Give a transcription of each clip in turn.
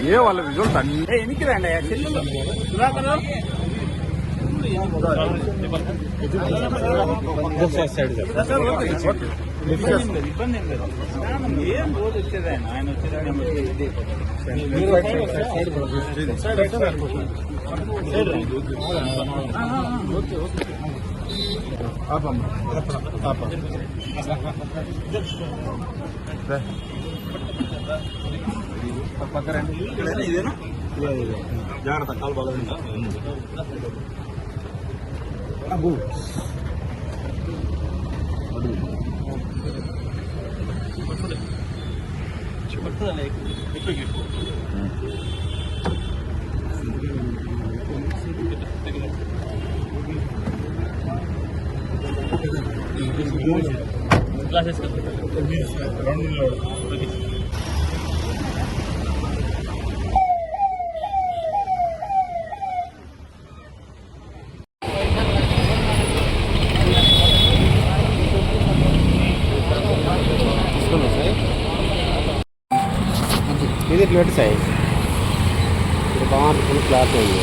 ఏ వాళ్ళ విజువల్స్ అన్ని ఎనికిరండి ఇబ్బంది ఏం రోజు వచ్చేది ఆయన వచ్చేది పక్కరండి ఇదేనా జాగ్రత్త కాలు బాగా అబ్బు క్లాసెస్ ఇది ప్లేట్ సైజ్ ఇది బాగుంది ఫుల్ క్లాత్ ఉంది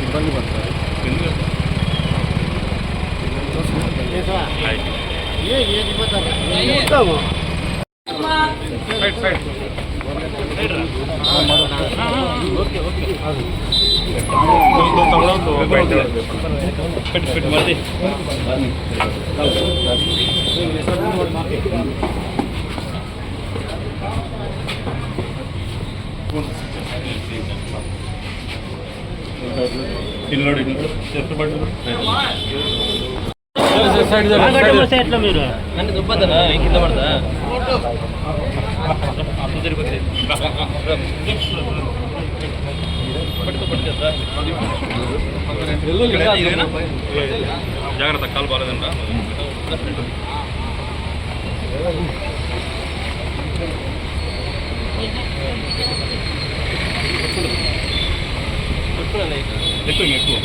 ఇబ్బంది పడతారు ఎట్లా మీరు నన్ను దుబ్బద్దనా కింద పడతా జాగ్రత్త కాలు బాగాలేదంట ఎక్కువ ఎక్కువ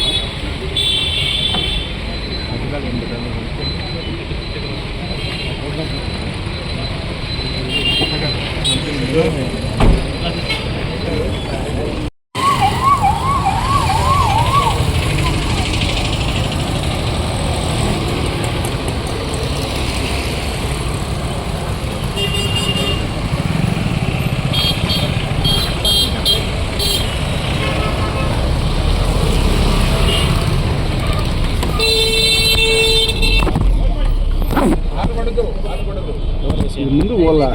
ముందు పోలా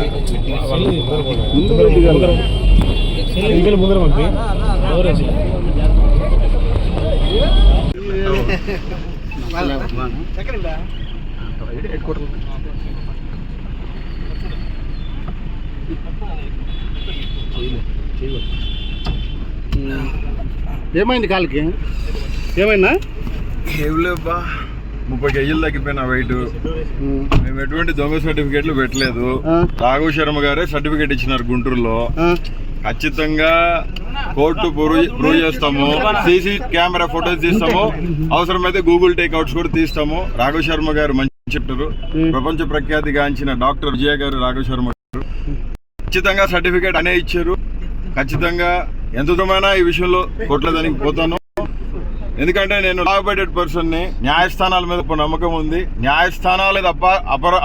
ముందు ముందర పంపి ఏమైంది కాలికి ఏమైందా ఏం లేవా 30 కేజీలు తగ్గిపోయినా వెయిట్ మేము ఎటువంటి దొంగ సర్టిఫికేట్లు పెట్టలేదు రాఘవ శర్మ గారే సర్టిఫికేట్ ఇచ్చినారు గుంటూరులో ఖచ్చితంగా కోర్టు ప్రూవ్ చేస్తాము సీసీ కెమెరా ఫోటోస్ తీస్తాము అవసరమైతే గూగుల్ టేక్అవుట్స్ కూడా తీస్తాము రాఘవ శర్మ గారు మంచి చెప్తారు ప్రపంచ ప్రఖ్యాతిగాంచిన డాక్టర్ విజయ గారు రాఘవ శర్మ గారు ఖచ్చితంగా సర్టిఫికేట్ అనే ఇచ్చారు ఖచ్చితంగా ఎంత దూరమైనా ఈ విషయంలో కోర్టులో దానికి పోతాను ఎందుకంటే నేను లాబైటెడ్ పర్సన్ ని న్యాయస్థానాల మీద నమ్మకం ఉంది న్యాయస్థానాల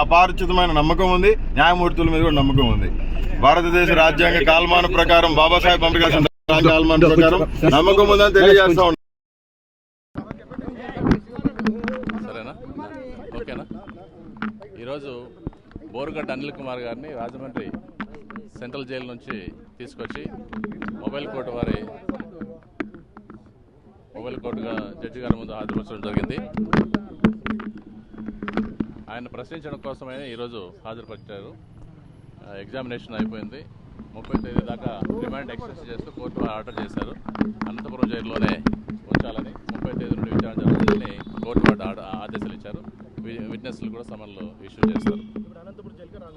అపారచితమైన నమ్మకం ఉంది న్యాయమూర్తుల మీద కూడా నమ్మకం ఉంది భారతదేశ రాజ్యాంగ కాల్మాన ప్రకారం బాబాసాహెబ్ అంబేద్కర్ కాల్మాన ప్రకారం నమ్మకం ఉందని తెలియజేస్తా ఉన్నాను. సరేనా ఓకేనా. ఈరోజు బోరుగడ్డ అనిల్ కుమార్ గారిని రాజమండ్రి సెంట్రల్ జైలు నుంచి తీసుకొచ్చి మొబైల్ కోర్టుగా జడ్జి గారి ముందు హాజరుపరచడం జరిగింది. ఆయన ప్రశ్నించడం కోసమైనా ఈరోజు హాజరుపరిచారు. ఎగ్జామినేషన్ అయిపోయింది. 30 తేదీ దాకా రిమాండ్ ఎక్స్టెన్షన్ చేస్తూ కోర్టు ఆర్డర్ చేశారు. అనంతపురం జైల్లోనే ఉంచాలని 30 తేదీ నుండి విచారణ జరుగుతుందని కోర్టు ఆదేశాలు ఇచ్చారు. విట్నెస్లు కూడా సమన్లు ఇష్యూ చేస్తారు.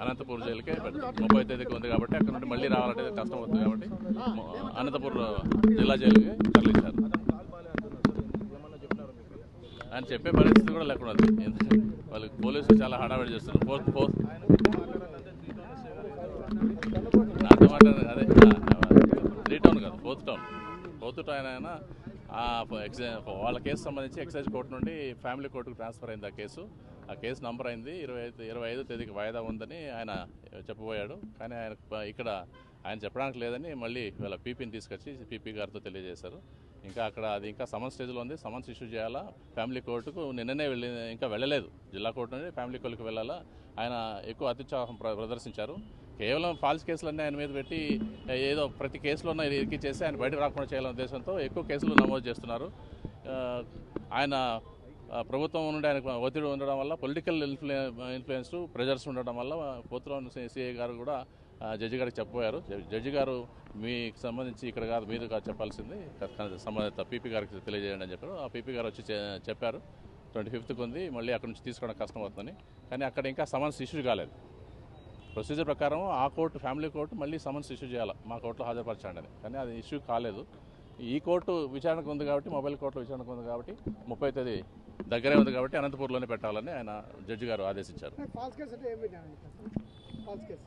అనంతపూర్ జైలుకే 30వ తేదీకి ఉంది కాబట్టి అక్కడ నుండి మళ్ళీ రావాలంటే కష్టం అవుతుంది కాబట్టి అనంతపూర్ జిల్లా జైలుకి తరలించారు. ఆయన చెప్పే పరిస్థితి కూడా లేకుండా ఉంది. ఎందుకంటే వాళ్ళు పోలీసులు చాలా హడావిడి చేస్తున్నారు. నాతో మాట్లాడారు అదే 3 టౌన్ కాదు 4th టౌన్. 4th టౌన్ అయినా వాళ్ళ కేసు సంబంధించి ఎక్సైజ్ కోర్టు నుండి ఫ్యామిలీ కోర్టుకు ట్రాన్స్ఫర్ అయింది. ఆ కేసు నంబర్ అయింది. 25వ తేదీకి వాయిదా ఉందని ఆయన చెప్పబోయాడు. కానీ ఇక్కడ ఆయన చెప్పడానికి లేదని మళ్ళీ వీళ్ళ పీపీని తీసుకొచ్చి పీపీ గారితో తెలియజేశారు. ఇంకా అక్కడ అది ఇంకా సమన్స్ స్టేజ్లో ఉంది. సమన్స్ ఇష్యూ చేయాలా ఫ్యామిలీ కోర్టుకు. నిన్ననే ఇంకా వెళ్ళలేదు. జిల్లా కోర్టు నుండి ఫ్యామిలీ కోర్టుకు వెళ్ళాలా. ఆయన ఎక్కువ అత్యుత్సాహం ప్రదర్శించారు. కేవలం ఫాల్స్ కేసులన్నీ ఆయన మీద పెట్టి ఏదో ప్రతి కేసులో ఇరికి చేసి ఆయన బయటకు రాకుండా చేయాలనే ఉద్దేశంతో ఎక్కువ కేసులు నమోదు చేస్తున్నారు. ఆయన ప్రభుత్వం నుండి ఆయనకు ఒత్తిడి ఉండడం వల్ల పొలిటికల్ ఇన్ఫ్లుయెన్స్ ప్రెజర్స్ ఉండడం వల్ల పోతురావు సిఐ గారు కూడా జడ్జి గారికి చెప్పబోయారు. జడ్జి గారు మీకు సంబంధించి ఇక్కడ కాదు మీరు కాదు చెప్పాల్సింది సంబంధిత పీపీ గారికి తెలియజేయండి అని చెప్పారు. ఆ పీపీ గారు వచ్చి చెప్పారు 25కి ఉంది, మళ్ళీ అక్కడ నుంచి తీసుకోవడం కష్టం అవుతుందని. కానీ అక్కడ ఇంకా సమన్స్ ఇష్యూ కాలేదు. ప్రొసీజర్ ప్రకారం ఆ కోర్టు ఫ్యామిలీ కోర్టు మళ్ళీ సమన్స్ ఇష్యూ చేయాలి, మా కోర్టులో హాజరుపరచండి అని. కానీ అది ఇష్యూ కాలేదు. ఈ కోర్టు విచారణకు ఉంది కాబట్టి, మొబైల్ కోర్టులో విచారణకు ఉంది కాబట్టి 30వ తేదీ దగ్గరే ఉంది కాబట్టి అనంతపూర్లోనే పెట్టాలని ఆయన జడ్జి గారు ఆదేశించారు.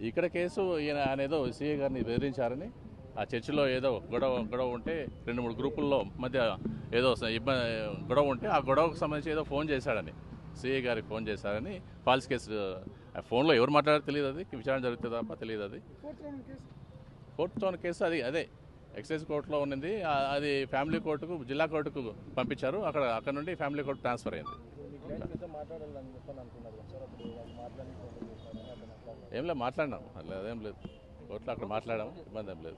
ఇక్కడ కేసు ఆయన ఏదో సీఏ గారిని బెదిరించారని, ఆ చర్చిలో ఏదో గొడవ ఉంటే 2-3 గ్రూపుల్లో మధ్య ఏదో గొడవ ఉంటే ఆ గొడవకు సంబంధించి ఏదో ఫోన్ చేశాడని, సీఏ గారికి ఫోన్ చేశారని ఫాల్స్ కేసు. ఫోన్లో ఎవరు మాట్లాడారో తెలియదు, అది విచారణ జరుగుతుంది తప్ప తెలియదు. అది 4th టౌన్ కేసు అదే ఎక్సైజ్ కోర్టులో ఉన్నది. అది ఫ్యామిలీ కోర్టుకు జిల్లా కోర్టుకు పంపించారు. అక్కడ నుండి ఫ్యామిలీ కోర్టు ట్రాన్స్ఫర్ అయింది. ఏం లేదు, మాట్లాడినాం. అదేం లేదు, కోర్టులో అక్కడ మాట్లాడాము, ఇబ్బంది ఏం లేదు.